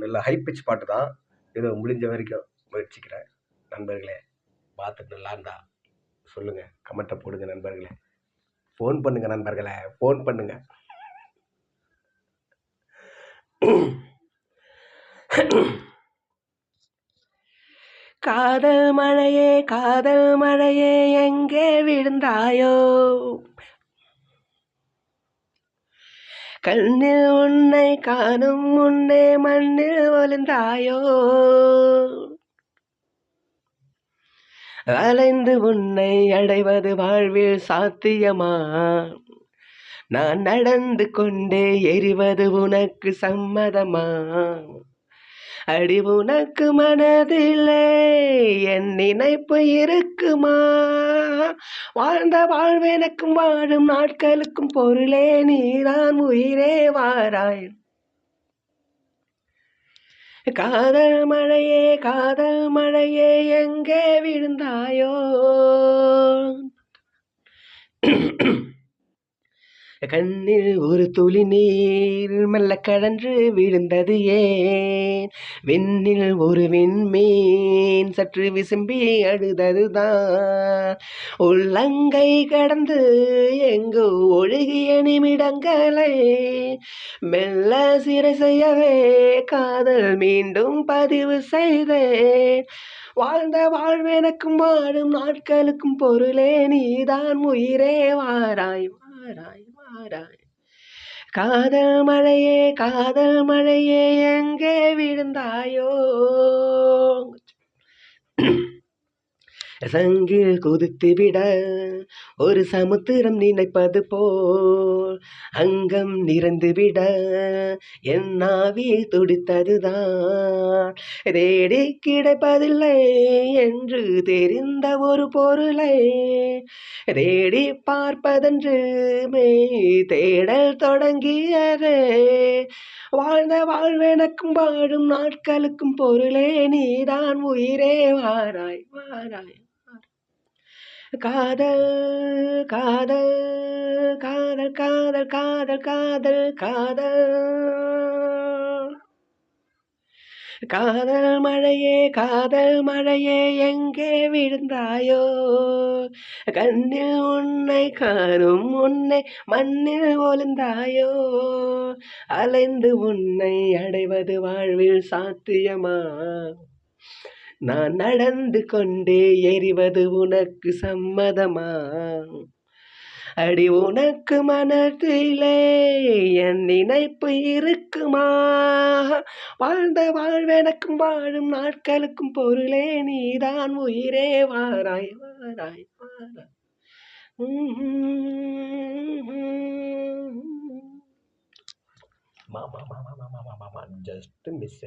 நல்ல high pitch பாட்டு தான். ஏதோ முடிஞ்ச வரைக்கும் முயற்சிக்கிறேன். நண்பர்களே, பார்த்துட்டு நல்லா இருந்தா சொல்லுங்கள், கமெண்ட்டை போடுங்க நண்பர்களே. ஃபோன் பண்ணுங்க நண்பர்களே, ஃபோன் பண்ணுங்க. காதல் மழையே காதல் மழையே எங்கே விழுந்தாயோ, கண்ணில் உன்னை காணும் முன்னே மண்ணில் ஒளிந்தாயோ, அலைந்து உன்னை அடைவது வாழ்வில் சாத்தியமா, நான் நடந்து கொண்டே எரிவது உனக்கு சம்மதமா, அடி உனக்கு மனதிலே என் நினைப்பு இருக்குமா, வாழ்ந்த வாழ்வெனக்கும் வாழும் நாட்களுக்கும் பொருளே நீதான் உயிரே வாராய், காதல் மழையே எங்கே விழுந்தாயோ. கண்ணில் ஒரு துளி நீர் மெல்ல கடன்று விழுந்தது ஏன், விண்ணில் ஒரு விண்மீன் சற்று விசும்பி அழுததுதான், உள்ளங்கை கடந்து எங்கோ ஒழுகிய நிமிடங்களை மெல்ல சிறை செய்யவே காதல் மீண்டும் பதிவு செய்தேன், வாழ்ந்த வாழ்வெனக்கும் வாழும் நாட்களுக்கும் பொருளே நீதான் உயிரே வாராய் வாராய் வாராய், காதல் மழையே எங்கே விழுந்தாயோ. சங்கில் குதித்துவிட ஒரு சமுத்திரம் நினைப்பது போல் அங்கம் நிறைந்துவிட என் ஆவி துடித்ததுதான், தேடி கிடைப்பதில்லை என்று தெரிந்த ஒரு பொருளை தேடி பார்ப்பதென்று தேடல் தொடங்கியதே, வாழ்ந்த வாழ்வெனக்கும் வாழும் நாட்களுக்கும் பொருளே நீதான் உயிரே வாராய் வாராய், காதல் காதல் காதல் காதல் காதல் காதல் காதல், காதல் மழையே எங்கே விழுந்தாயோ, கண்ணில் உன்னை காணும் முன்னே மண்ணில் ஒளிந்தாயோ, அலைந்து உன்னை அடைவது வாழ்வில் சாத்தியமா, நான் நடந்து கொண்டே எரிவது உனக்கு சம்மதமா, அடி உனக்கு மனதிலே என் நினைப்பு இருக்குமா, வாழ்ந்த வாழ்வெனக்கும் வாழும் நாட்களுக்கும் பொருளே நீதான் உயிரே வாராய் வாராய் வாராய். மாமா மாமா மாமா மாமா மாமா ஜஸ்ட் மிஸ்